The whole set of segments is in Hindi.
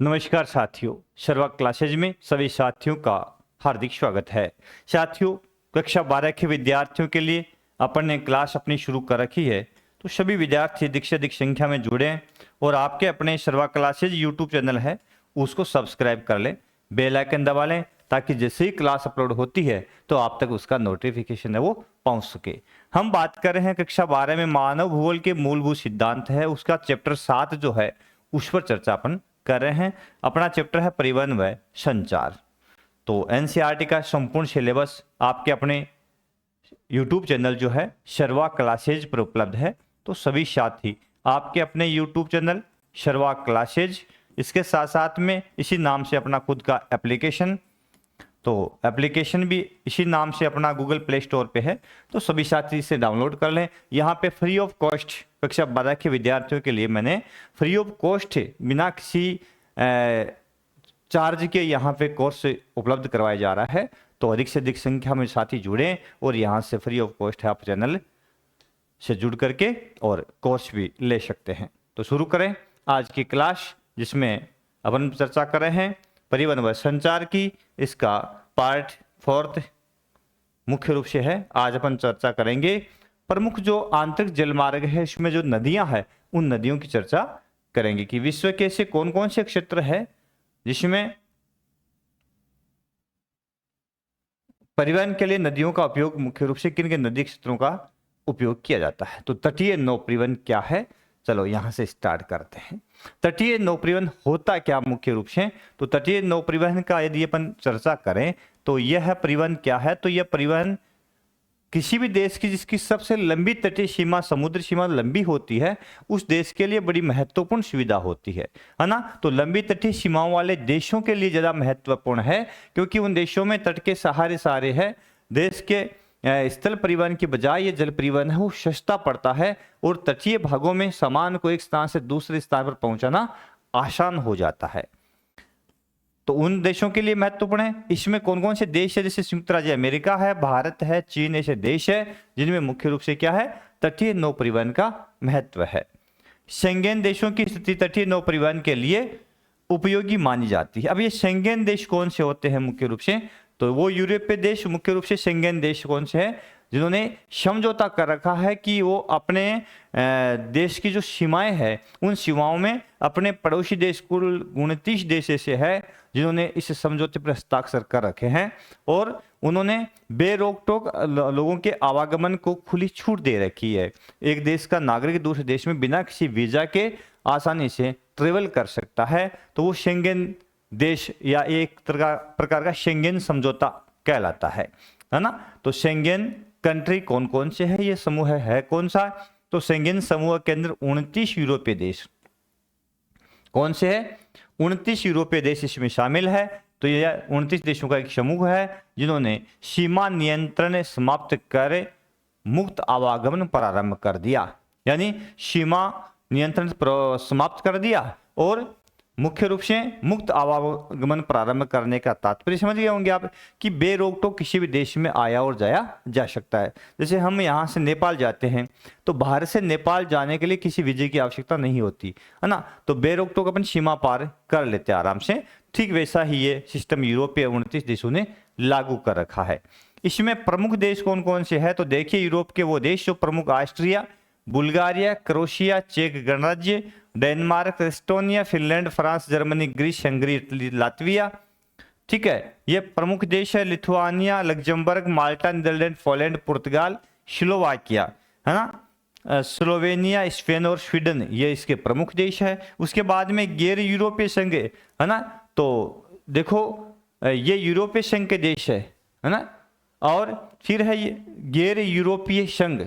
नमस्कार साथियों, शर्वा क्लासेज में सभी साथियों का हार्दिक स्वागत है। साथियों, कक्षा 12 के विद्यार्थियों के लिए अपन ने क्लास अपनी शुरू कर रखी है, तो सभी विद्यार्थी अधिक से अधिक संख्या में जुड़े और आपके अपने शर्वा क्लासेज यूट्यूब चैनल है उसको सब्सक्राइब कर लें, बेल आइकन दबा लें, ताकि जैसे ही क्लास अपलोड होती है तो आप तक उसका नोटिफिकेशन है वो पहुंच सके। हम बात कर रहे हैं कक्षा 12 में मानव भूगोल के मूलभूत सिद्धांत है, उसका चैप्टर 7 जो है उस पर चर्चा अपन कर रहे हैं। अपना चैप्टर है परिवहन व संचार। तो एनसीईआरटी का संपूर्ण सिलेबस आपके अपने यूट्यूब चैनल जो है शर्वा क्लासेज पर उपलब्ध है। तो सभी साथी आपके अपने यूट्यूब चैनल शर्वा क्लासेज, इसके साथ साथ में इसी नाम से अपना खुद का एप्लीकेशन, तो एप्लीकेशन भी इसी नाम से अपना गूगल प्ले स्टोर पे है, तो सभी साथी इसे डाउनलोड कर लें। यहाँ पे फ्री ऑफ कॉस्ट कक्षा 12 के विद्यार्थियों के लिए मैंने फ्री ऑफ कॉस्ट बिना किसी चार्ज के यहाँ पे कोर्स उपलब्ध करवाया जा रहा है। तो अधिक से अधिक संख्या में साथी जुड़ें और यहाँ से फ्री ऑफ कॉस्ट है आप चैनल से जुड़ करके और कोर्स भी ले सकते हैं। तो शुरू करें आज की क्लास, जिसमें अपन चर्चा कर रहे हैं परिवहन व संचार की। इसका पार्ट 4 मुख्य रूप से है। आज अपन चर्चा करेंगे प्रमुख जो आंतरिक जलमार्ग है, इसमें जो नदियां हैं उन नदियों की चर्चा करेंगे कि विश्व के ऐसे कौन कौन से क्षेत्र है जिसमें परिवहन के लिए नदियों का उपयोग मुख्य रूप से किन किन नदी क्षेत्रों का उपयोग किया जाता है। तो तटीय नौ परिवहन क्या है, चलो यहां से स्टार्ट करते हैं। तटीय नौ परिवहन होता क्या मुख्य रूप से, तो तटीय नौ परिवहन का यदि अपन चर्चा करें तो यह परिवहन क्या है, तो यह परिवहन किसी भी देश की जिसकी सबसे लंबी तटीय सीमा, समुद्र सीमा लंबी होती है, उस देश के लिए बड़ी महत्वपूर्ण सुविधा होती है ना। तो लंबी तटीय सीमाओं वाले देशों के लिए ज्यादा महत्वपूर्ण है, क्योंकि उन देशों में तट के सहारे है। देश के स्थल परिवहन की बजाय ये जल परिवहन है वो सस्ता पड़ता है और तटीय भागों में सामान को एक स्थान से दूसरे स्थान पर पहुंचाना आसान हो जाता है। तो उन देशों के लिए महत्वपूर्ण है। इसमें कौन कौन से देश है, जैसे संयुक्त राज्य अमेरिका है, भारत है, चीन, ऐसे देश है जिनमें मुख्य रूप से क्या है, तटीय नौ परिवहन का महत्व है। शेंगेन देशों की स्थिति तटीय नौ परिवहन के लिए उपयोगी मानी जाती है। अब ये शेंगेन देश कौन से होते हैं मुख्य रूप से, तो वो यूरोपीय देश मुख्य रूप से शेंगेन देश कौन से है, जिन्होंने समझौता कर रखा है कि वो अपने देश की जो सीमाएं हैं उन सीमाओं में अपने पड़ोसी देश, कुल 29 देश ऐसे है जिन्होंने इस समझौते पर हस्ताक्षर कर रखे हैं और उन्होंने बेरोक टोक लोगों के आवागमन को खुली छूट दे रखी है। एक देश का नागरिक दूसरे देश में बिना किसी वीजा के आसानी से ट्रेवल कर सकता है। तो वो शेंगेन देश या एक प्रकार का शेंगेन समझौता कहलाता है ना। तो शेंगेन कंट्री कौन कौन से है, ये समूह है कौन सा, तो शेंगेन समूह के अंदर 29 यूरोपीय देश कौन से है, 29 यूरोपीय देश इसमें शामिल है। तो यह 29 देशों का एक समूह है जिन्होंने सीमा नियंत्रण समाप्त कर मुक्त आवागमन प्रारंभ कर दिया, यानी सीमा नियंत्रण समाप्त कर दिया और मुख्य रूप से मुक्त आवागमन प्रारंभ करने का तात्पर्य समझ गए होंगे आप कि बेरोक टोक किसी भी देश में आया और जाया जा सकता है। जैसे हम यहाँ से नेपाल जाते हैं तो भारत से नेपाल जाने के लिए किसी वीजे की आवश्यकता नहीं होती है ना, तो बेरोक टोक अपन सीमा पार कर लेते हैं आराम से। ठीक वैसा ही ये सिस्टम यूरोपीय 29 देशों ने लागू कर रखा है। इसमें प्रमुख देश कौन कौन से है, तो देखिए यूरोप के वो देश जो प्रमुख, ऑस्ट्रिया, बुल्गारिया, क्रोएशिया, चेक गणराज्य, Denmark, Estonia, Finland, France, Germany, Greece, Hungary, Italy, Latvia. ठीक है, ये प्रमुख देश है। Lithuania, Luxembourg, Malta, Netherlands, Poland, पुर्तगाल, स्लोवाकिया है ना, स्लोवेनिया, स्पेन और स्वीडन, ये इसके प्रमुख देश है। उसके बाद में गैर यूरोपीय संघ है ना, तो देखो ये यूरोपीय संघ के देश है ना, और फिर है ये गैर यूरोपीय संघ,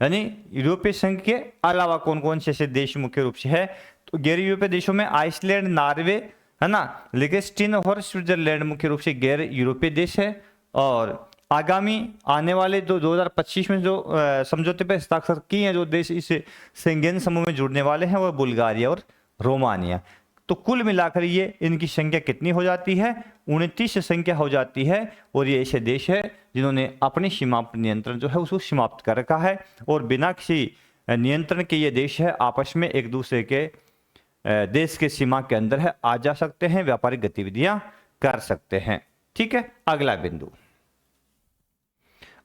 यानी यूरोपीय संघ के अलावा कौन कौन से ऐसे देश मुख्य रूप से है, तो गैर यूरोपीय देशों में आइसलैंड, नॉर्वे है ना, लिechtenstein और स्विट्जरलैंड मुख्य रूप से गैर यूरोपीय देश है। और आगामी आने वाले 2025 में जो समझौते पर हस्ताक्षर किए हैं जो देश इस शेंगेन समूह में जुड़ने वाले हैं वो बुल्गारिया और रोमानिया। तो कुल मिलाकर ये इनकी संख्या कितनी हो जाती है, 29 संख्या हो जाती है। और ये ऐसे देश है जिन्होंने अपनी सीमा पर नियंत्रण जो है उसको समाप्त कर रखा है और बिना किसी नियंत्रण के ये देश है आपस में एक दूसरे के देश के सीमा के अंदर है, आ जा सकते हैं, व्यापारिक गतिविधियां कर सकते हैं। ठीक है, अगला बिंदु,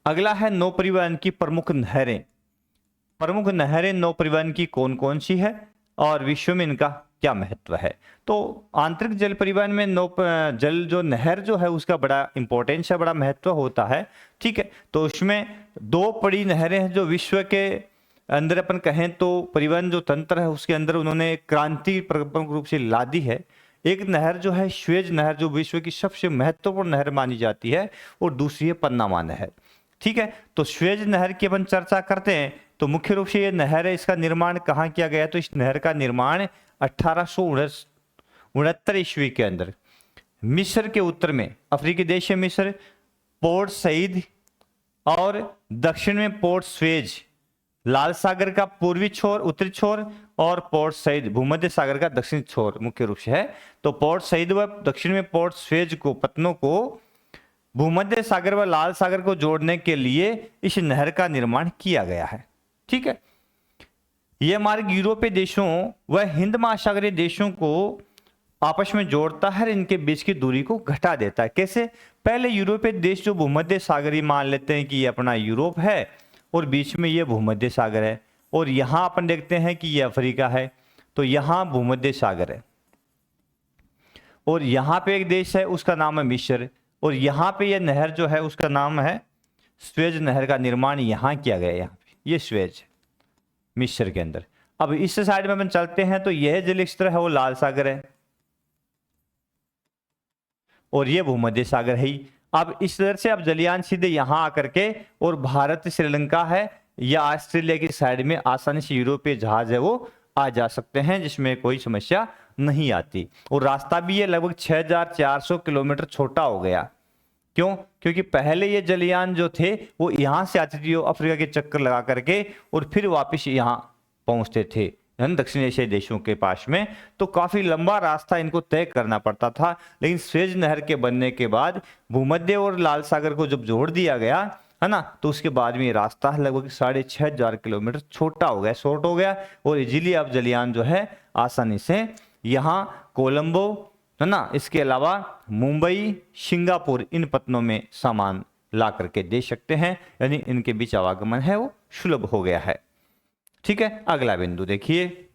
अगला है नौ परिवहन की प्रमुख नहरें। प्रमुख नहरें नौ परिवहन की कौन कौन सी है और विश्व में इनका क्या महत्व है। तो आंतरिक जल परिवहन में नौ जल जो नहर जो है उसका बड़ा इंपॉर्टेंस है, बड़ा महत्व होता है। ठीक है, तो उसमें दो बड़ी नहरें हैं जो विश्व के अंदर अपन कहें तो परिवहन जो तंत्र है उसके अंदर उन्होंने क्रांति प्रमुख रूप से ला दी है। एक नहर जो है स्वेज नहर, जो विश्व की सबसे महत्वपूर्ण नहर मानी जाती है, और दूसरी है पन्नामा नहर। ठीक है, तो स्वेज नहर की अपन चर्चा करते हैं तो मुख्य रूप से ये नहर है, इसका निर्माण कहाँ किया गया, तो इस नहर का निर्माण 1869 ईस्वी के अंदर मिस्र के उत्तर में, अफ्रीकी देश है मिस्र, पोर्ट सईद और दक्षिण में पोर्ट स्वेज, लाल सागर का पूर्वी छोर उत्तरी छोर और पोर्ट सईद भूमध्य सागर का दक्षिणी छोर मुख्य रूप से है। तो पोर्ट सईद व दक्षिण में पोर्ट स्वेज को पत्तनों को भूमध्य सागर व लाल सागर को जोड़ने के लिए इस नहर का निर्माण किया गया है। ठीक है, यह मार्ग यूरोपीय देशों व हिंद महासागरीय देशों को आपस में जोड़ता है, इनके बीच की दूरी को घटा देता है। कैसे, पहले यूरोपीय देश जो भूमध्य सागरीय मान लेते हैं कि ये अपना यूरोप है और बीच में ये भूमध्य सागर है, और यहां अपन देखते हैं कि ये अफ्रीका है, तो यहां भूमध्य सागर है, और यहां पे एक देश है उसका नाम है मिस्र, और यहां पे ये नहर जो है उसका नाम है स्वेज नहर का निर्माण यहां किया गया है। यहाँ पे ये स्वेज मिस्र के अंदर। अब इस साइड में अपन चलते हैं तो यह जल क्षेत्र है वो लाल सागर है और ये भूमध्य सागर है ही। अब इस तरह से अब जलयान सीधे यहां आकर के, और भारत श्रीलंका है या ऑस्ट्रेलिया की साइड में आसानी से यूरोपीय जहाज है वो आ जा सकते हैं, जिसमें कोई समस्या नहीं आती। और रास्ता भी ये लगभग 6400 किलोमीटर छोटा हो गया। क्यों? क्योंकि पहले ये जलयान जो थे वो यहां से आते थे अफ्रीका के चक्कर लगा करके, और फिर वापस यहां पहुंचते थे दक्षिण एशियाई देशों के पास में। तो काफी लंबा रास्ता इनको तय करना पड़ता था, लेकिन स्वेज नहर के बनने के बाद भूमध्य और लाल सागर को जब जोड़ दिया गया है ना, तो उसके बाद में ये रास्ता लगभग 6500 किलोमीटर छोटा हो गया, शॉर्ट हो गया, और इजीली अब जलयान जो है आसानी से यहाँ कोलंबो है ना, इसके अलावा मुंबई, सिंगापुर इन पत्तनों में सामान ला करके दे सकते हैं, यानी इनके बीच आवागमन है वो सुलभ हो गया है। ठीक है, अगला बिंदु देखिए,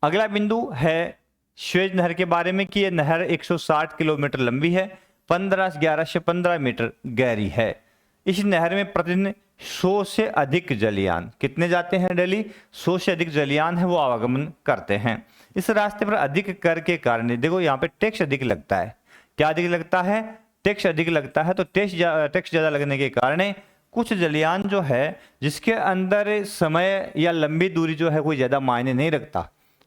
अगला बिंदु है स्वेज नहर के बारे में कि यह नहर 160 किलोमीटर लंबी है, 11 से 15 मीटर गहरी है। इस नहर में प्रतिदिन 100 से अधिक जलयान कितने जाते हैं डेली, 100 से अधिक जलयान है वो आवागमन करते हैं। इस रास्ते पर अधिक कर के कारण देखो यहाँ पे टैक्स अधिक लगता है। क्या अधिक लगता है? टैक्स अधिक लगता है। तो टैक्स ज्यादा लगने के कारण कुछ जलयान जो है जिसके अंदर समय या लंबी दूरी जो है कोई ज्यादा मायने नहीं रखता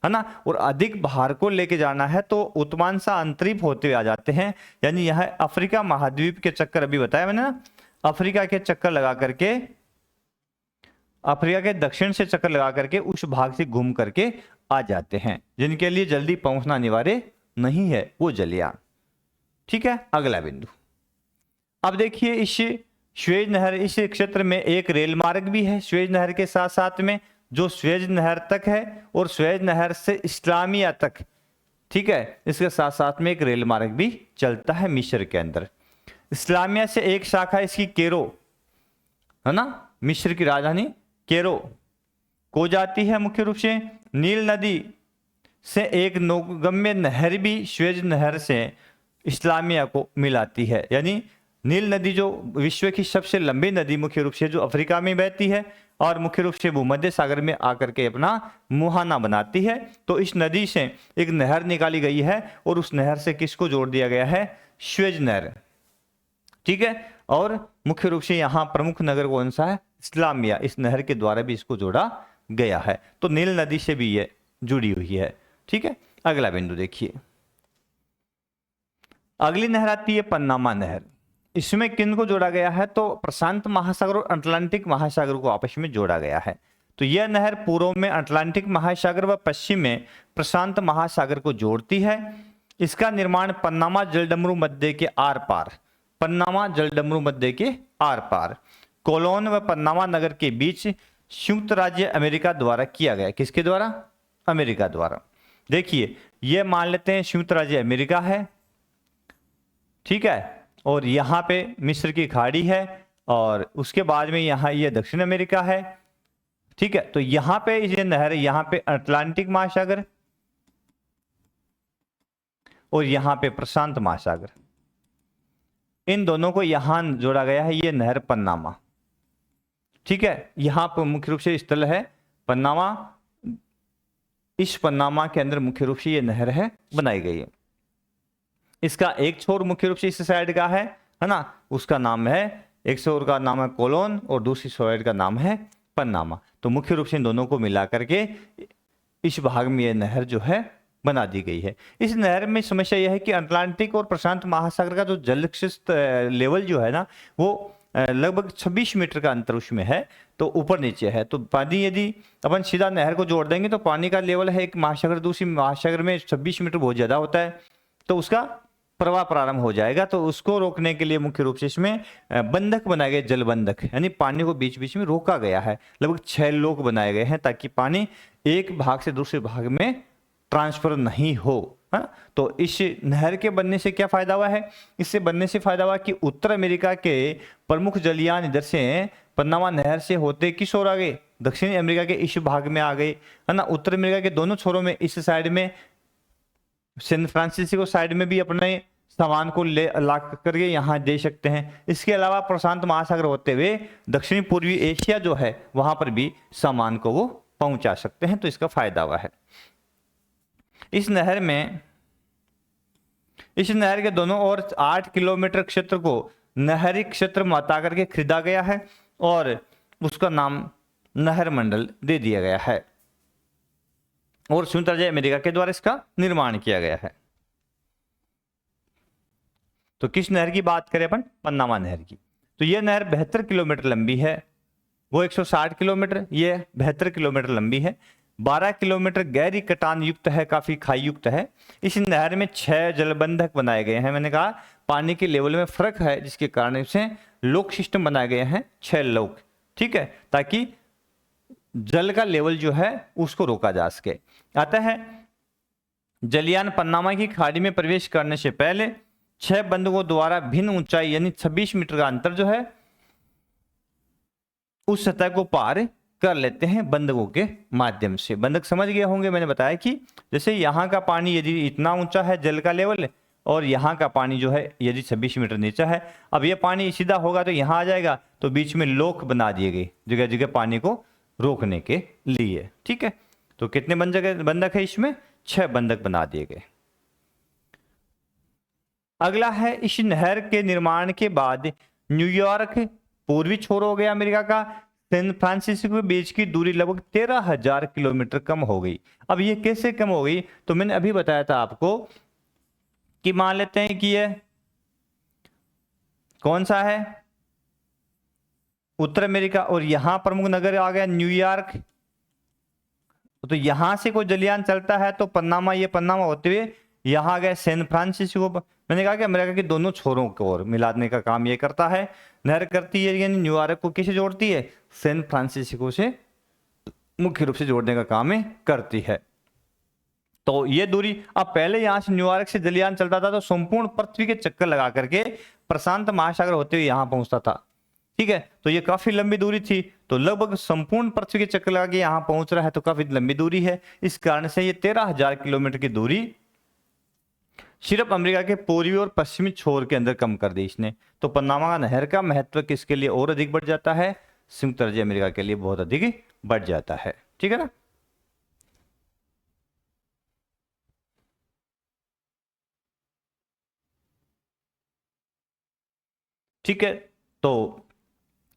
है ना, और अधिक भार को लेके जाना है तो उत्तमान सा अंतरिप होते हुए आ जाते हैं। यानी यह अफ्रीका महाद्वीप के चक्कर अभी बताया मैंने ना, अफ्रीका के चक्कर लगा करके, अफ्रीका के दक्षिण से चक्कर लगा करके उस भाग से घूम करके आ जाते हैं, जिनके लिए जल्दी पहुंचना अनिवार्य नहीं है वो जलयान। ठीक है, अगला बिंदु अब देखिए, इस स्वेज नहर इस क्षेत्र में एक रेल मार्ग भी है स्वेज नहर के साथ साथ में, जो स्वेज नहर तक है और स्वेज नहर से इस्लामिया तक। ठीक है, इसके साथ साथ में एक रेल मार्ग भी चलता है मिस्र के अंदर। इस्लामिया से एक शाखा इसकी कैरो है ना, मिस्र की राजधानी कैरो को जाती है मुख्य रूप से। नील नदी से एक नौगम्य नहर भी स्वेज नहर से इस्लामिया को मिलाती है। यानी नील नदी जो विश्व की सबसे लंबी नदी मुख्य रूप से जो अफ्रीका में बहती है और मुख्य रूप से भूमध्य सागर में आकर के अपना मुहाना बनाती है, तो इस नदी से एक नहर निकाली गई है और उस नहर से किसको जोड़ दिया गया है? स्वेज नहर। ठीक है, और मुख्य रूप से यहाँ प्रमुख नगर कौन सा है? इस्लामिया। इस नहर के द्वारा भी इसको जोड़ा गया है, तो नील नदी से भी ये जुड़ी हुई है। ठीक है, अगला बिंदु देखिए, अगली नहर आती है पन्नामा नहर। इसमें किन को जोड़ा गया है? तो प्रशांत महासागर और अटलांटिक महासागर को आपस में जोड़ा गया है। तो यह नहर पूर्व में अटलांटिक महासागर व पश्चिम में प्रशांत महासागर को जोड़ती है। इसका निर्माण पन्नामा जलडमरू मध्य के आर पार, पन्नामा जलडमरू मध्य के आर पार कोलोन व पन्नामा नगर के बीच संयुक्त राज्य अमेरिका द्वारा किया गया। किसके द्वारा? अमेरिका द्वारा। देखिए ये मान लेते हैं संयुक्त राज्य अमेरिका है, ठीक है, और यहाँ पे मिस्र की खाड़ी है, और उसके बाद में यहाँ ये दक्षिण अमेरिका है, ठीक है। तो यहाँ पे ये नहर, यहाँ पे अटलांटिक महासागर और यहाँ पे प्रशांत महासागर, इन दोनों को यहां जोड़ा गया है, ये नहर पन्नामा, ठीक है। यहां पर मुख्य रूप से स्थल है पन्नामा, इस पन्नामा के अंदर मुख्य रूप से ये नहर है बनाई गई है। इसका एक छोर मुख्य रूप से इस साइड का है ना, उसका नाम है, एक छोर का नाम है कोलोन और दूसरी साइड का नाम है पन्नामा। तो मुख्य रूप से इन दोनों को मिला करके इस भाग में ये नहर जो है बना दी गई है। इस नहर में समस्या यह है कि अटलांटिक और प्रशांत महासागर का जो जल लेवल जो है ना, वो लगभग 26 मीटर का अंतर उसमें है, तो ऊपर नीचे है। तो पानी यदि अपन सीधा नहर को जोड़ देंगे तो पानी का लेवल है एक महासागर दूसरी महासागर में 26 मीटर बहुत ज्यादा होता है, तो उसका प्रवाह प्रारंभ हो जाएगा। तो उसको रोकने के लिए मुख्य रूप से इसमें बंधक बनाए गए, जल बंधक, यानी पानी को बीच बीच में रोका गया है। लगभग 6 लोक बनाए गए हैं ताकि पानी एक भाग से दूसरे भाग में ट्रांसफर नहीं हो, है। तो इस नहर के बनने से क्या फायदा हुआ है? इससे बनने से फायदा हुआ कि उत्तर अमेरिका के प्रमुख जलयान इधर से पन्नामा नहर से होते किस ओर आ गए? दक्षिणी अमेरिका के इस भाग में आ गए, है ना। उत्तर अमेरिका के दोनों छोरों में, इस साइड में सैन फ्रांसिस्को साइड में भी अपने सामान को ले ला करके यहाँ दे सकते हैं। इसके अलावा प्रशांत महासागर होते हुए दक्षिणी पूर्वी एशिया जो है वहां पर भी सामान को वो पहुंचा सकते हैं, तो इसका फायदा हुआ है। इस नहर के दोनों ओर 8 किलोमीटर क्षेत्र को नहरी क्षेत्र बता करके खरीदा गया है और उसका नाम नहर मंडल दे दिया गया है, और संयुक्त राज्य अमेरिका के द्वारा इसका निर्माण किया गया है। तो किस नहर की बात करें अपन? पन्नामा नहर की। तो यह नहर 72 किलोमीटर लंबी है, वो 160 किलोमीटर, ये 72 किलोमीटर लंबी है। 12 किलोमीटर गहरी कटान युक्त है, काफी खाई युक्त है। इस नहर में 6 जलबंधक बनाए गए हैं। मैंने कहा पानी के लेवल में फर्क है, जिसके कारण इसे लोक सिस्टम बनाए गए हैं, 6 लोक, ठीक है, ताकि जल का लेवल जो है उसको रोका जा सके। अतः जलयान पन्नामा की खाड़ी में प्रवेश करने से पहले 6 बंधकों द्वारा भिन्न ऊंचाई यानी 26 मीटर का अंतर जो है उस सतह को पार कर लेते हैं बंधकों के माध्यम से। बंधक समझ गए होंगे, मैंने बताया कि जैसे यहाँ का पानी यदि इतना ऊंचा है जल का लेवल, और यहाँ का पानी जो है यदि 26 मीटर नीचा है, अब ये पानी सीधा होगा तो यहाँ आ जाएगा, तो बीच में लोक बना दिए गए जगह जगह पानी को रोकने के लिए, ठीक है। तो कितने बंधक है इसमें? 6 बंधक बना दिए गए। अगला है, इस नहर के निर्माण के बाद न्यूयॉर्क पूर्वी छोर हो गया अमेरिका का, सैन फ्रांसिस्को के बीच की दूरी लगभग 13,000 किलोमीटर कम हो गई। अब ये कैसे कम हो गई? तो मैंने अभी बताया था आपको कि मान लेते हैं कि ये कौन सा है? उत्तर अमेरिका, और यहां प्रमुख नगर आ गया न्यूयॉर्क। तो यहां से कोई जलयान चलता है तो पन्नामा, ये पन्नामा होते हुए यहां गए सैन फ्रांसिस्को। मैंने कहा कि अमेरिका के दोनों छोरों को और मिलाने का काम ये करता है, नहर करती है, यानी न्यूयॉर्क को किसे जोड़ती है? सैन फ्रांसिस्को से मुख्य रूप से जोड़ने का काम करती है। तो ये दूरी, अब पहले यहां से न्यूयॉर्क से जलयान चलता था तो संपूर्ण पृथ्वी के चक्कर लगा करके प्रशांत महासागर होते हुए यहां पहुंचता था, ठीक है। तो ये काफी लंबी दूरी थी, तो लगभग संपूर्ण पृथ्वी के चक्कर लगा के यहां पहुंच रहा है, तो काफी लंबी दूरी है। इस कारण से ये 13,000 किलोमीटर की दूरी सिर्फ अमेरिका के पूर्वी और पश्चिमी छोर के अंदर कम कर दी इसने। तो पन्नामा नहर का महत्व किसके लिए और अधिक बढ़ जाता है? संयुक्त राज्य अमेरिका के लिए बहुत अधिक बढ़ जाता है, ठीक है ना। ठीक है, तो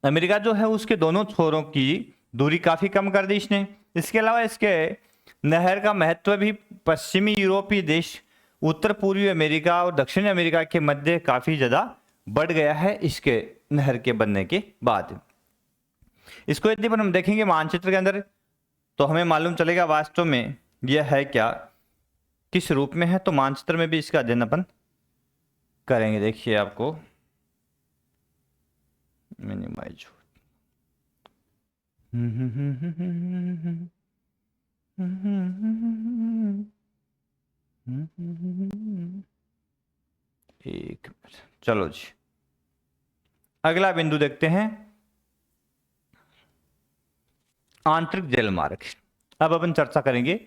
अमेरिका जो है उसके दोनों छोरों की दूरी काफी कम कर दी इसने। इसके अलावा इसके नहर का महत्व भी पश्चिमी यूरोपीय देश, उत्तर पूर्वी अमेरिका और दक्षिणी अमेरिका के मध्य काफी ज्यादा बढ़ गया है इसके नहर के बनने के बाद। इसको यदि हम देखेंगे मानचित्र के अंदर तो हमें मालूम चलेगा वास्तव में यह है क्या, किस रूप में है। तो मानचित्र में भी इसका अध्ययन अपन करेंगे। देखिए आपको मिनिमाइज एक मिनट, चलो जी अगला बिंदु देखते हैं, आंतरिक जल मार्ग। अब अपन चर्चा करेंगे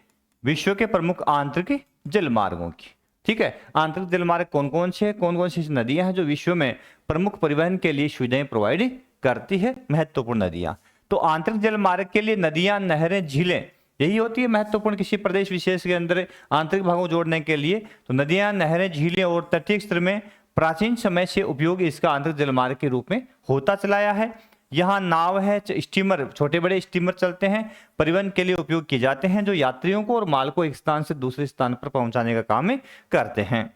विश्व के प्रमुख आंतरिक जल मार्गों की। ठीक है, आंतरिक जल मार्ग कौन कौन सी नदियां हैं जो विश्व में प्रमुख परिवहन के लिए सुविधाएं प्रोवाइड करती है, महत्वपूर्ण नदियां। तो आंतरिक जल मार्ग के लिए नदियां, नहरें, झीलें यही होती है महत्वपूर्ण किसी प्रदेश विशेष के अंदर आंतरिक भागों को जोड़ने के लिए। तो नदियां, नहरें, झीलें और तटीय क्षेत्र में प्राचीन समय से उपयोग इसका आंतरिक जल मार्ग के रूप में होता चलाया है। यहाँ नाव है, स्टीमर, छोटे बड़े स्टीमर चलते हैं, परिवहन के लिए उपयोग किए जाते हैं, जो यात्रियों को और माल को एक स्थान से दूसरे स्थान पर पहुंचाने का काम करते हैं।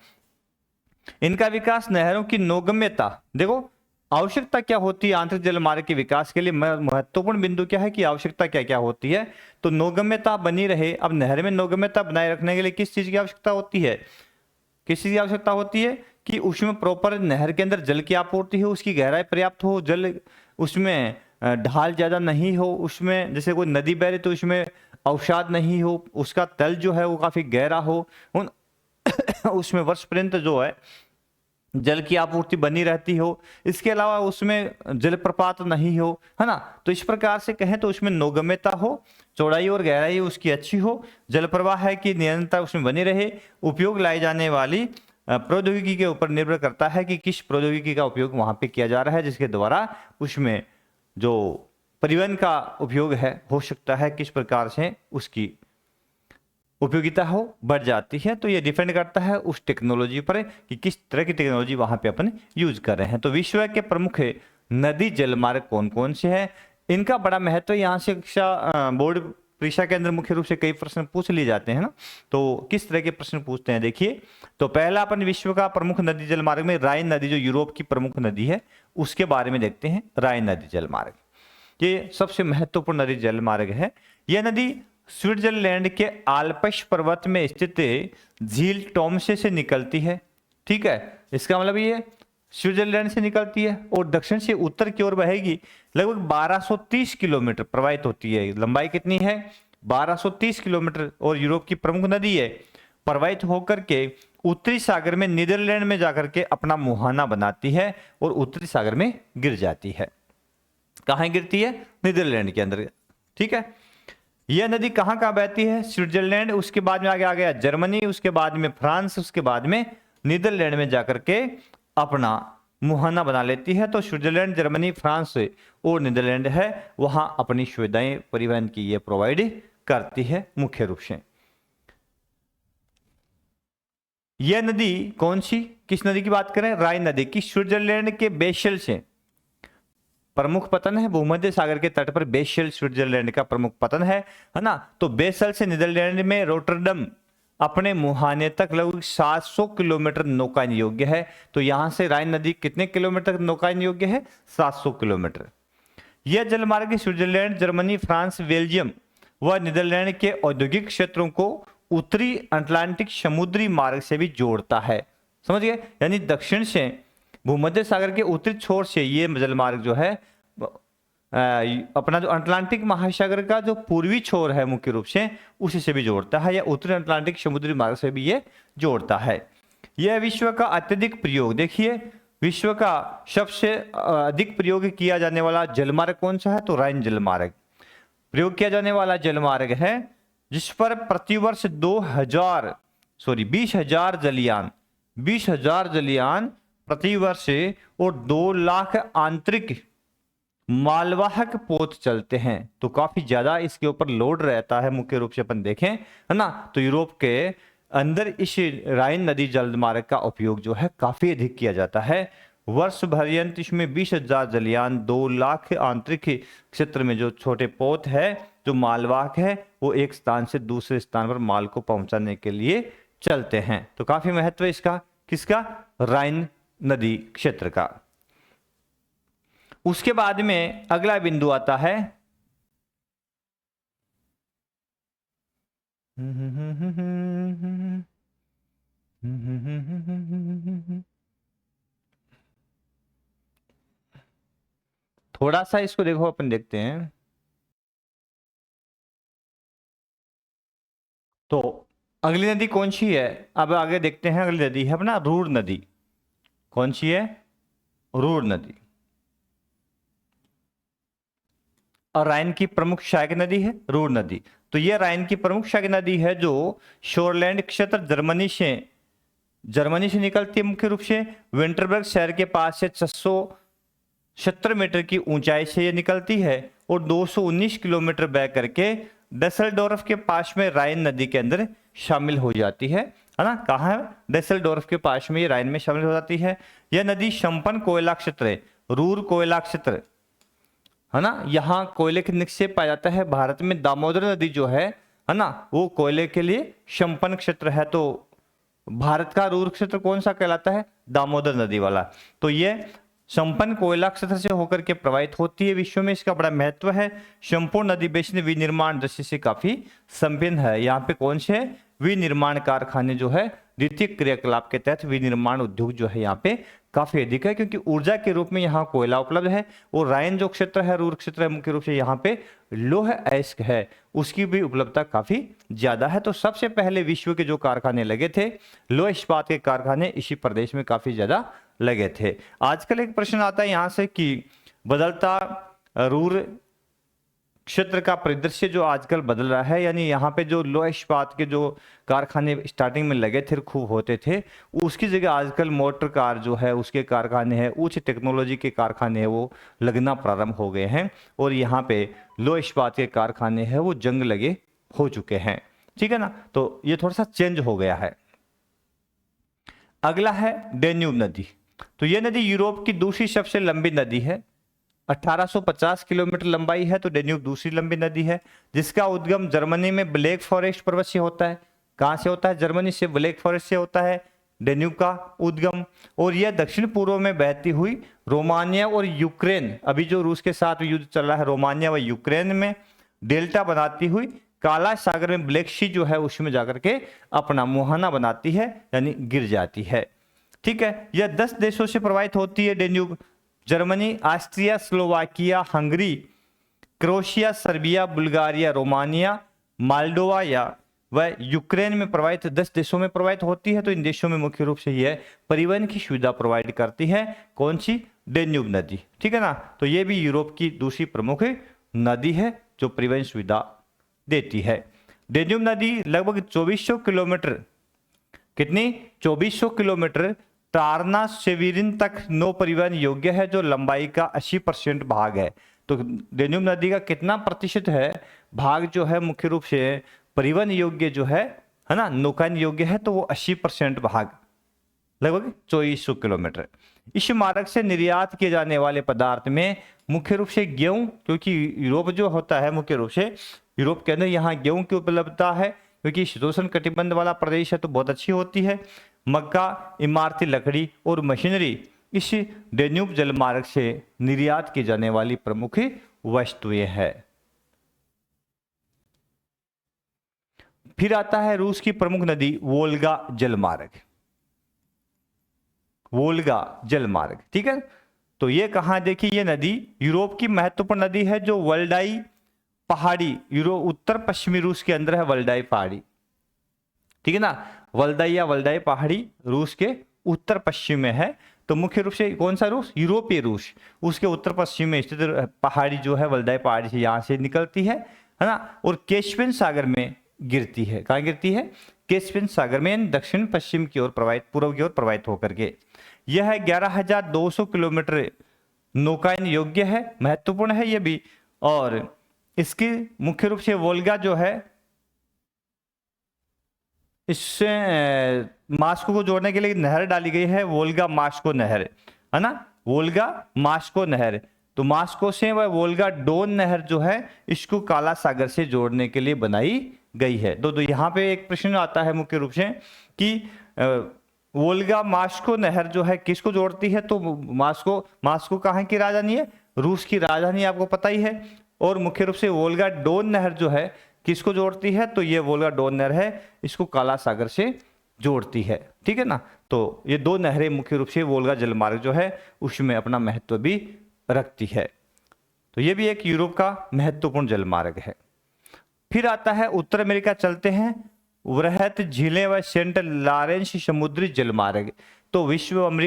इनका विकास नहरों की नौगम्यता, देखो आवश्यकता क्या होती है आंतरिक जल मार्ग के विकास के लिए, महत्वपूर्ण बिंदु क्या है कि आवश्यकता क्या क्या होती है। तो नौगम्यता बनी रहे। अब नहर में नौगम्यता बनाए रखने के लिए किस चीज की आवश्यकता होती है, किस चीज की आवश्यकता होती है कि उसमें प्रॉपर नहर के अंदर जल की आपूर्ति हो, उसकी गहराई पर्याप्त हो, जल उसमें ढाल ज्यादा नहीं हो, उसमें जैसे कोई नदी बह रही तो उसमें अवसाद नहीं हो, उसका तल जो है वो काफी गहरा हो, उन उसमें वर्ष पर्यंत जो है जल की आपूर्ति बनी रहती हो, इसके अलावा उसमें जलप्रपात नहीं हो, है ना। तो इस प्रकार से कहें तो उसमें नौगम्यता हो, चौड़ाई और गहराई उसकी अच्छी हो, जल प्रवाह है कि निरंतर उसमें बनी रहे। उपयोग लाई जाने वाली प्रौद्योगिकी के ऊपर निर्भर करता है कि किस प्रौद्योगिकी का उपयोग वहां पे किया जा रहा है, जिसके द्वारा उसमें जो परिवहन का उपयोग है हो सकता है किस प्रकार से उसकी उपयोगिता हो बढ़ जाती है। तो ये डिपेंड करता है उस टेक्नोलॉजी पर कि किस तरह की टेक्नोलॉजी वहां पे अपन यूज कर रहे हैं। तो विश्व के प्रमुख नदी जल मार्ग कौन कौन से हैं, इनका बड़ा महत्व यहाँ से शिक्षा बोर्ड परीक्षा के अंदर मुख्य रूप से कई प्रश्न पूछ लिए जाते हैं ना। तो किस तरह के प्रश्न पूछते हैं देखिए। तो पहला अपन विश्व का प्रमुख नदी जल मार्ग में राइन नदी, जो यूरोप की प्रमुख नदी है, उसके बारे में देखते हैं। राइन नदी जल मार्ग ये सबसे महत्वपूर्ण नदी जल मार्ग है। यह नदी स्विट्जरलैंड के आल्प्स पर्वत में स्थित झील टॉमसे से निकलती है। ठीक है, इसका मतलब ये स्विट्जरलैंड से निकलती है और दक्षिण से उत्तर की ओर बहेगी, लगभग 1230 किलोमीटर प्रवाहित होती है। लंबाई कितनी है, 1230 किलोमीटर, और यूरोप की प्रमुख नदी है। प्रवाहित होकर के उत्तरी सागर में नीदरलैंड में जाकर के अपना मुहाना बनाती है और उत्तरी सागर में गिर जाती है। कहां गिरती है, नीदरलैंड के अंदर। ठीक है, यह नदी कहां कहां बहती है, स्विट्जरलैंड, उसके बाद में आगे आ गया जर्मनी, उसके बाद में फ्रांस, उसके बाद में नीदरलैंड में जाकर के अपना मुहाना बना लेती है। तो स्विट्जरलैंड, जर्मनी, फ्रांस और नीदरलैंड है, वहां अपनी सुविधाएं परिवहन की ये प्रोवाइड करती है मुख्य रूप से। यह नदी कौन सी, किस नदी की बात करें, राइन नदी की। स्विट्जरलैंड के बेशल से प्रमुख पतन है, भूमध्य सागर के तट पर बेशल स्विट्जरलैंड का प्रमुख पतन है ना। तो बेसल से नीदरलैंड में रोटरडम अपने मुहाने तक लगभग 700 किलोमीटर नौकायन योग्य है। तो यहां से राइन नदी कितने किलोमीटर नौकायन योग्य है, 700 किलोमीटर। यह जलमार्ग स्विट्जरलैंड, जर्मनी, फ्रांस, बेल्जियम व नीदरलैंड के औद्योगिक क्षेत्रों को उत्तरी अटलांटिक समुद्री मार्ग से भी जोड़ता है। समझ गए, यानी दक्षिण से भूमध्य सागर के उत्तरी छोर से ये जलमार्ग जो है अपना जो अटलांटिक महासागर का जो पूर्वी छोर है मुख्य रूप से उसी से भी जोड़ता है, या उत्तरी अटलांटिक समुद्री मार्ग से भी ये जोड़ता है। यह विश्व का अत्यधिक प्रयोग, देखिए विश्व का सबसे अधिक प्रयोग किया जाने वाला जलमार्ग कौन सा है, तो राइन जलमार्ग प्रयोग किया जाने वाला जलमार्ग है, जिस पर प्रतिवर्ष 20,000 जलयान प्रतिवर्ष और 2 लाख आंतरिक मालवाहक पोत चलते हैं। तो काफी ज्यादा इसके ऊपर लोड रहता है मुख्य रूप से अपन देखें, है ना। तो यूरोप के अंदर इस राइन नदी जलमार्ग का उपयोग जो है काफी अधिक किया जाता है। वर्ष भर इसमें 20,000 जलयान, 2 लाख आंतरिक क्षेत्र में जो छोटे पोत है, जो मालवाहक है, वो एक स्थान से दूसरे स्थान पर माल को पहुंचाने के लिए चलते हैं। तो काफी महत्व इसका, किसका, राइन नदी क्षेत्र का। उसके बाद में अगला बिंदु आता है थोड़ा सा इसको देखो, अपन देखते हैं। तो अगली नदी कौन सी है, अब आगे देखते हैं। अगली नदी है अपना रूर नदी। कौन सी है? रूर नदी। और राइन की प्रमुख सहायक नदी है रूर नदी। तो यह राइन की प्रमुख सहायक नदी है जो शोरलैंड क्षेत्र जर्मनी से निकलती है। मुख्य रूप से विंटरबर्ग शहर के पास से 670 मीटर की ऊंचाई से ये निकलती है और 219 किलोमीटर बह करके डसेल्डोर्फ के पास में राइन नदी के अंदर शामिल हो जाती है ना। कहाँ है? डसेल्डोर्फ के पास में ये राइन में शामिल हो जाती है। यह नदी संपन्न कोयला क्षेत्र है, रूर कोयला क्षेत्र है ना। यहाँ कोयले के निक्षेप पाया जाता है। भारत में दामोदर नदी जो है ना, वो कोयले के लिए संपन्न क्षेत्र है। तो भारत का रूर क्षेत्र कौन सा कहलाता है? दामोदर नदी वाला। तो ये संपन्न कोयला क्षेत्र से होकर के प्रवाहित होती है। विश्व में इसका बड़ा महत्व है। संपूर्ण नदी बेसिन विनिर्माण दृष्टि से काफी संपन्न है। यहाँ पे कौन से विनिर्माण कारखाने जो है द्वितीय क्रियाकलाप के तहत विनिर्माण उद्योग जो है यहाँ पे काफी अधिक है, क्योंकि ऊर्जा के रूप में यहाँ कोयला उपलब्ध है। और राइन जो क्षेत्र है, रूर क्षेत्र है, मुख्य रूप से यहाँ पे लौह अयस्क है, उसकी भी उपलब्धता काफी ज्यादा है। तो सबसे पहले विश्व के जो कारखाने लगे थे, लौह इस्पात के कारखाने इसी प्रदेश में काफी ज्यादा लगे थे। आजकल एक प्रश्न आता है यहाँ से कि बदलता रूर क्षेत्र का परिदृश्य जो आजकल बदल रहा है, यानी यहाँ पे जो लौह इस्पात के जो कारखाने स्टार्टिंग में लगे थे, खूब होते थे, उसकी जगह आजकल मोटर कार जो है उसके कारखाने हैं, उच्च टेक्नोलॉजी के कारखाने हैं, वो लगना प्रारंभ हो गए हैं। और यहाँ पे लौह इस्पात के कारखाने हैं वो जंग लगे हो चुके हैं। ठीक है ना। तो ये थोड़ा सा चेंज हो गया है। अगला है डेन्यूब नदी। तो यह नदी यूरोप की दूसरी सबसे लंबी नदी है, 1850 किलोमीटर लंबाई है। तो डेन्यूब दूसरी लंबी नदी है, जिसका उद्गम जर्मनी में ब्लैक फॉरेस्ट पर्वत से होता है। कहां से होता है? जर्मनी से, ब्लैक फॉरेस्ट से होता है डेन्यूब का उद्गम। और यह दक्षिण पूर्व में बहती हुई रोमानिया और यूक्रेन, अभी जो रूस के साथ युद्ध चल रहा है रोमानिया व यूक्रेन में, डेल्टा बनाती हुई काला सागर में, ब्लैक सी जो है उसमें जाकर के अपना मुहाना बनाती है, यानी गिर जाती है। ठीक है। यह 10 देशों से प्रवाहित होती है Danube. Germany, Austria, Slovakia, Hungary, Croatia, Serbia, Bulgaria, Romania, Moldova या व यूक्रेन में प्रवाहित 10 देशों में प्रवाहित होती है। तो इन देशों में मुख्य रूप से यह परिवहन की सुविधा प्रोवाइड करती है। कौन सी? डेन्यूब नदी। ठीक है ना। तो यह भी यूरोप की दूसरी प्रमुख नदी है जो परिवहन सुविधा देती है। डेन्यूब नदी लगभग 2400 किलोमीटर, कितनी? 2400 किलोमीटर टारना सेविरिन तक नौ परिवहन योग्य है, जो लंबाई का 80% भाग है। तो डेन्यूब नदी का कितना प्रतिशत है भाग जो है मुख्य रूप से परिवहन योग्य जो है ना, नौकायन योग्य है, तो वो 80% भाग, लगभग 2400 किलोमीटर। इस मार्ग से निर्यात किए जाने वाले पदार्थ में मुख्य रूप से गेहूं, क्योंकि यूरोप जो होता है मुख्य रूप से यूरोप के अंदर यहाँ गेहूं की उपलब्धता है, क्योंकि शीतोष्ण कटिबंध वाला प्रदेश है तो बहुत अच्छी होती है। मक्का, इमारती लकड़ी और मशीनरी इस डेन्यूब जलमार्ग से निर्यात की जाने वाली प्रमुख वस्तुएं हैं। फिर आता है रूस की प्रमुख नदी वोल्गा जलमार्ग। वोल्गा जलमार्ग, ठीक है। तो ये कहां? देखिए, ये नदी यूरोप की महत्वपूर्ण नदी है जो वल्डाई पहाड़ी, यूरोप उत्तर पश्चिमी रूस के अंदर है वल्डाई पहाड़ी। ठीक है ना। वल्दाई या वल्डाई पहाड़ी रूस के उत्तर पश्चिम में है। तो मुख्य रूप से कौन सा रूस? यूरोपीय रूस, उसके उत्तर पश्चिम में स्थित पहाड़ी जो है वल्दाई पहाड़ी से यहां से निकलती है ना, और कैस्पियन सागर में गिरती है। कहां गिरती है? कैस्पियन सागर में, दक्षिण पश्चिम की ओर प्रवाहित, पूर्व की ओर प्रवाहित होकर के। यह 11,200 किलोमीटर नौकायन योग्य है, महत्वपूर्ण है ये भी। और इसकी मुख्य रूप से वोल्गा जो है, इससे मास्को को जोड़ने के लिए नहर डाली गई है, वोल्गा मास्को नहर, है ना, वोल्गा मास्को नहर। तो मास्को से वह वोल्गा डोन नहर जो है इसको काला सागर से जोड़ने के लिए बनाई गई है। तो यहाँ पे एक प्रश्न आता है मुख्य रूप से कि वोल्गा मास्को नहर जो है किसको जोड़ती है? तो मास्को कहाँ की राजधानी है? रूस की राजधानी, आपको पता ही है। और मुख्य रूप से वोल्गा डोन नहर जो है किसको जोड़ती है? तो ये वोल्गा डोन नहर है, इसको काला सागर से जोड़ती है। ठीक है ना। तो ये दो नहरें मुख्य रूप से वोल्गा जलमार्ग जो है उसमें अपना महत्व भी रखती है। तो ये भी एक यूरोप का महत्वपूर्ण जलमार्ग है। फिर आता है उत्तर अमेरिका, चलते हैं। वृहत झीलें व सेंट लॉरेंस समुद्री जलमार्ग। तो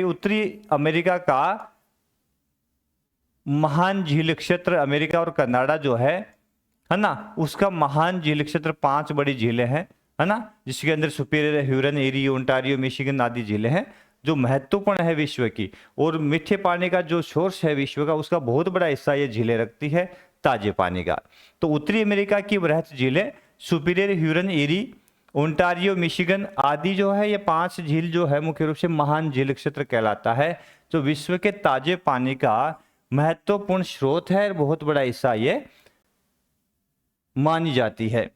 उत्तरी अमेरिका का महान झील क्षेत्र, अमेरिका और कनाडा जो है ना, उसका महान झील क्षेत्र 5 बड़ी झीलें हैं, है ना, जिसके अंदर सुपीरियर, ह्यूरन, एरी, ओंटारियो, मिशिगन आदि झीलें हैं जो महत्वपूर्ण है विश्व की। और मीठे पानी का जो सोर्स है विश्व का, उसका बहुत बड़ा हिस्सा ये झीलें रखती है, ताजे पानी का। तो उत्तरी अमेरिका की वृहत झीलें सुपीरियर, ह्यूरन, एरी, ओंटारियो, मिशिगन आदि जो है, ये 5 झील जो है मुख्य रूप से महान झील क्षेत्र कहलाता है, जो विश्व के ताजे पानी का महत्वपूर्ण स्रोत है, बहुत बड़ा हिस्सा ये मानी जाती है।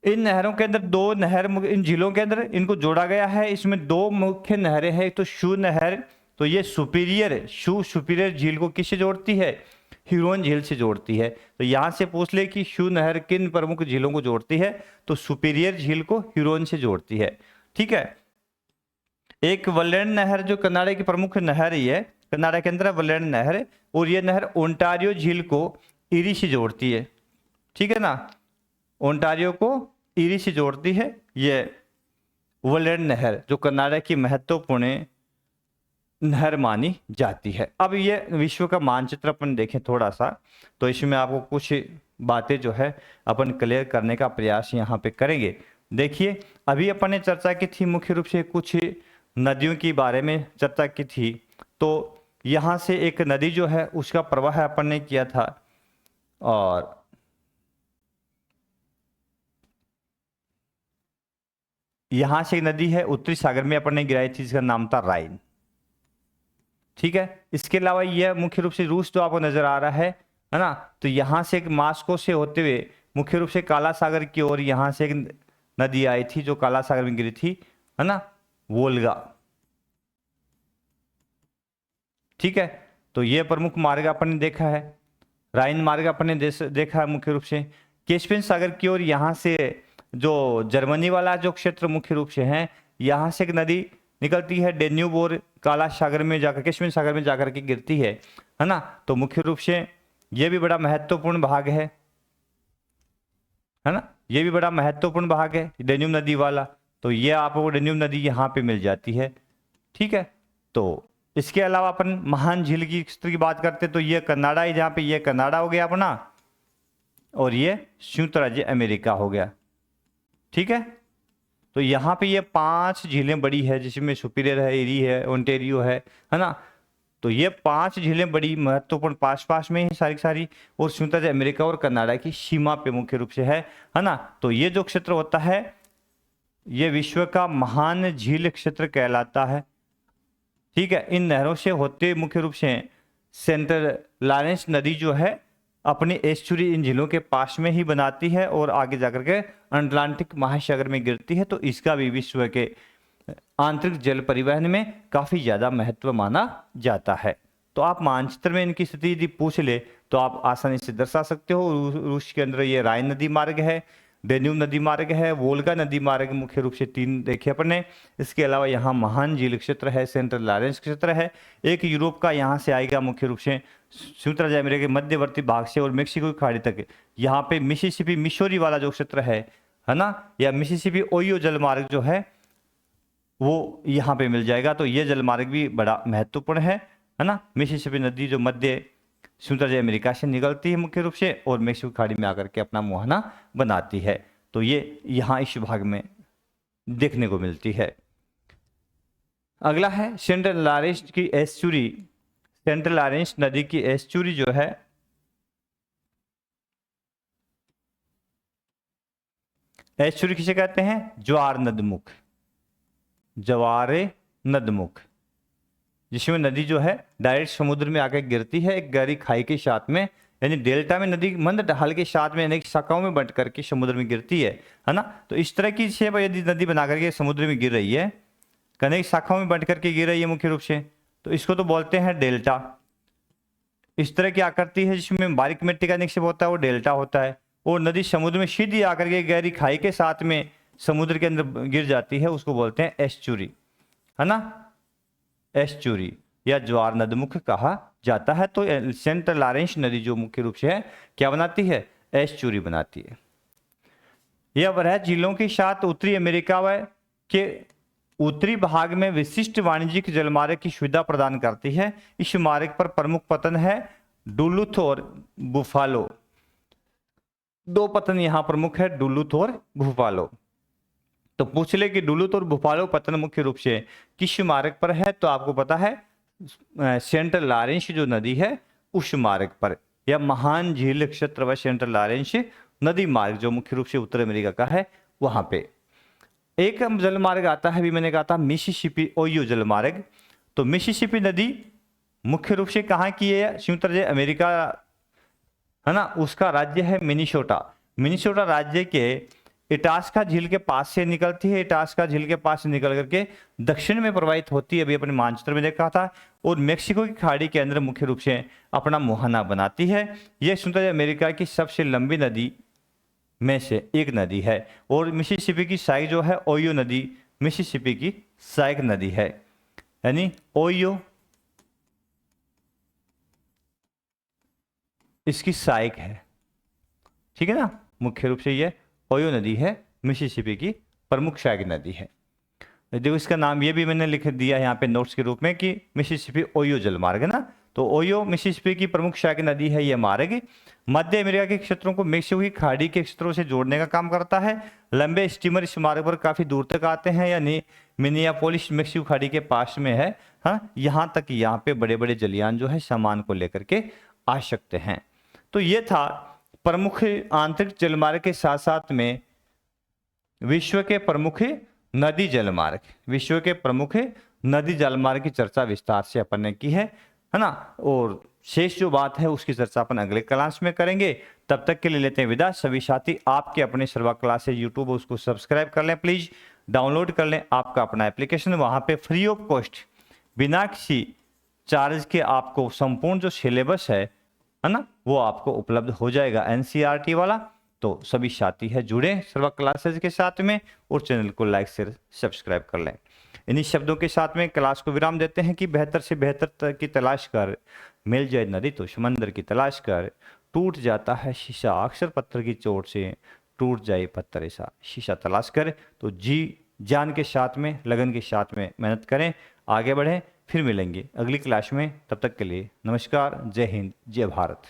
इन नहरों के अंदर 2 नहर, इन झीलों के अंदर इनको जोड़ा गया है। इसमें 2 मुख्य नहरें हैं। एक तो शू नहर, तो ये सुपीरियर झील को किससे जोड़ती है? ह्यूरन झील से जोड़ती है। तो यहां से पूछ ले कि शू नहर किन प्रमुख झीलों को जोड़ती है, तो सुपीरियर झील को ह्यूरन से जोड़ती है। ठीक है। एक वलेन नहर जो कनाडा की प्रमुख नहर है, कनाडा के अंदर वलेन नहर, और ये नहर ओंटारियो झील को इरी से जोड़ती है। ठीक है ना, ओंटारियो को इरी से जोड़ती है ये वलेन नहर, जो कनाडा की महत्वपूर्ण नहर मानी जाती है। अब ये विश्व का मानचित्र अपन देखें थोड़ा सा, तो इसमें आपको कुछ बातें जो है अपन क्लियर करने का प्रयास यहाँ पे करेंगे। देखिए, अभी अपन ने चर्चा की थी मुख्य रूप से कुछ नदियों के बारे में चर्चा की थी। तो यहाँ से एक नदी जो है उसका प्रवाह अपन ने किया था, और यहां से एक नदी है उत्तरी सागर में अपन ने गिराई थी, जिसका नाम था राइन। ठीक है। इसके अलावा यह मुख्य रूप से रूस जो आपको नजर आ रहा है ना, तो यहां से एक मास्को से होते हुए मुख्य रूप से काला सागर की ओर यहां से एक नदी आई थी जो काला सागर में गिरी थी, है ना, वोल्गा। ठीक है। तो यह प्रमुख मार्ग अपन ने देखा है, राइन मार्ग अपन ने देखा है मुख्य रूप से। कैस्पियन सागर की ओर यहां से जो जर्मनी वाला जो क्षेत्र मुख्य रूप से है, यहां से एक नदी निकलती है डेन्यूब, और काला सागर में जाकर, कैस्पियन सागर में जाकर के गिरती है ना। तो मुख्य रूप से यह भी बड़ा महत्वपूर्ण भाग है ना, ये भी बड़ा महत्वपूर्ण भाग है डेन्यूब नदी वाला। तो ये आपको डेन्यूब नदी यहाँ पे मिल जाती है। ठीक है। तो इसके अलावा अपन महान झील की क्षेत्र की बात करते तो ये कनाडा है, जहाँ पे ये कनाडा हो गया अपना, और ये संयुक्त राज्य अमेरिका हो गया। ठीक है। तो यहाँ पे ये 5 झीलें बड़ी है, जिसमें सुपीरियर है, एरी है, ओंटेरियो है ना। तो ये 5 झीलें बड़ी महत्वपूर्ण पास में ही सारी सारी, और संयुक्त राज्य अमेरिका और कनाडा की सीमा पे मुख्य रूप से है ना। तो ये जो क्षेत्र होता है ये विश्व का महान झील क्षेत्र कहलाता है। ठीक है। इन नहरों से होते मुख्य रूप से सेंट लॉरेंस नदी जो है अपनी एस्चुरी इन झीलों के पास में ही बनाती है और आगे जाकर के अटलांटिक महासागर में गिरती है। तो इसका भी विश्व के आंतरिक जल परिवहन में काफी ज्यादा महत्व माना जाता है। तो आप मानचित्र में इनकी स्थिति यदि पूछ ले तो आप आसानी से दर्शा सकते हो। रूस के अंदर ये राइन नदी मार्ग है, डेन्यूब नदी मार्ग है, वोल्गा नदी मार्ग, मुख्य रूप से 3 देखे अपन ने। इसके अलावा यहाँ महान झील क्षेत्र है, सेंट्रल लॉरेंस क्षेत्र है। एक यूरोप का यहाँ से आएगा मुख्य रूप से संयुक्त राज्य अमेरिका के मध्यवर्ती भाग से और मेक्सिको की खाड़ी तक, यहाँ पे मिसिसिपी मिशोरी वाला जो क्षेत्र है ना, या मिसिसिपी ओहियो जलमार्ग जो है वो यहाँ पे मिल जाएगा। तो ये जलमार्ग भी बड़ा महत्वपूर्ण है ना। मिसिसिपी नदी जो मध्य संयुक्त राज्य अमेरिका से निकलती है मुख्य रूप से और मेक्सिको खाड़ी में आकर के अपना मुहाना बनाती है। तो ये यहाँ इस भाग में देखने को मिलती है। अगला है सेंट्रल लॉरेंस की एस्चुरी। सेंट्रल लॉरेंस नदी की एस्चुरी जो है एस्चुरी किसे कहते हैं? ज्वार नदमुख, ज्वारे नदमुख, जिसमें नदी जो है डायरेक्ट समुद्र में आकर गिरती है एक गहरी खाई के साथ में, यानी डेल्टा में नदी मंद ढाल के साथ में अनेक शाखाओं में बंट करके समुद्र में गिरती है ना। तो इस तरह की शेप यदि नदी बना करके समुद्र में गिर रही है, अनेक शाखाओं में बंट करके गिर रही है मुख्य रूप से, तो इसको तो बोलते हैं डेल्टा। इस तरह की आकृति है जिसमें बारीक मिट्टी का निक्षेप होता है, वो डेल्टा होता है। और नदी समुद्र में सीधी आकर के गहरी खाई के साथ में समुद्र के अंदर गिर जाती है, उसको बोलते हैं एस्चुरी, है ना, एस्चुरी या ज्वार नदमुख कहा जाता है। तो सेंट लॉरेंस नदी जो मुख्य रूप से है क्या बनाती है? एस्चुरी बनाती है। यह वह झीलों के साथ उत्तरी अमेरिका व के उत्तरी भाग में विशिष्ट वाणिज्यिक जलमार्ग की सुविधा प्रदान करती है। इस मार्ग पर प्रमुख पतन है डुलुथ और बुफालो। दो पतन यहां प्रमुख है, डुलुथ और बुफालो। तो पूछ ले कि डुलुथ और बुफालो पतन मुख्य रूप से किस मार्ग पर है, तो आपको पता है सेंट लॉरेंस जो नदी है उस मार्ग पर, या महान झील क्षेत्र व सेंट लॉरेंस नदी मार्ग जो मुख्य रूप से उत्तर अमेरिका का है वहां पे। एक जलमार्ग आता है, अभी मैंने कहा था मिसिसिपी ओहियो जलमार्ग। तो मिसिसिपी नदी मुख्य रूप से कहाँ की है, संयुक्त राज्य अमेरिका है ना, उसका राज्य है मिनीसोटा। मिनीसोटा राज्य के इटास्का झील के पास से निकलती है, इटास्का झील के पास से निकल करके दक्षिण में प्रवाहित होती है, अभी अपने मानचित्र में देखा था, और मेक्सिको की खाड़ी के अंदर मुख्य रूप से अपना मुहाना बनाती है। यह संयुक्त राज्य अमेरिका की सबसे लंबी नदी में से एक नदी है, और मिसिसिपी की सहायक जो है ओहियो नदी मिसिसिपी की सहायक नदी है, यानी ओहियो इसकी सहायक है। ठीक है ना, मुख्य रूप से यह ओहियो नदी है, मिसिसिपी की प्रमुख सहायक नदी है। देखो इसका नाम ये भी मैंने लिख दिया यहाँ पे नोट्स के रूप में कि मिसिसिपी ओहियो जलमार्ग है ना। तो ओहियो मिसिसिपी की प्रमुख सहायक नदी है यह मार्ग। मध्य अमेरिका के क्षेत्रों को मेक्सिको की खाड़ी के क्षेत्रों से जोड़ने का काम करता है। लंबे स्टीमर इस मार्ग पर काफी दूर तक आते हैं, यानी मिनियापोलिस मेक्सिको खाड़ी के पास में है। हाँ, यहाँ तक यहाँ पे बड़े बड़े जलयान जो है सामान को लेकर के आ सकते हैं। तो ये था प्रमुख आंतरिक जलमार्ग के साथ साथ में विश्व के प्रमुख नदी जलमार्ग, विश्व के प्रमुख नदी जलमार्ग की चर्चा विस्तार से अपन ने की है ना। और शेष जो बात है उसकी चर्चा अपन अगले क्लास में करेंगे। तब तक के लिए लेते हैं विदा। सभी साथी आपके अपने सर्वा क्लासेज यूट्यूब उसको सब्सक्राइब कर लें, प्लीज डाउनलोड कर लें आपका अपना एप्लीकेशन, वहां पे फ्री ऑफ कॉस्ट बिना किसी चार्ज के आपको संपूर्ण जो सिलेबस है ना वो आपको उपलब्ध हो जाएगा एनसीईआरटी वाला। तो सभी साथी है जुड़े सर्वा क्लासेज के साथ में, और चैनल को लाइक शेयर सब्सक्राइब कर लें। इन्हीं शब्दों के साथ में क्लास को विराम देते हैं कि बेहतर से बेहतर की तलाश कर, मिल जाए नदी तो समंदर की तलाश कर, टूट जाता है शीशा अक्सर पत्थर की चोट से, टूट जाए पत्थर ऐसा शीशा तलाश कर। तो जी जान के साथ में, लगन के साथ में मेहनत करें, आगे बढ़ें। फिर मिलेंगे अगली क्लास में, तब तक के लिए नमस्कार, जय हिंद, जय भारत।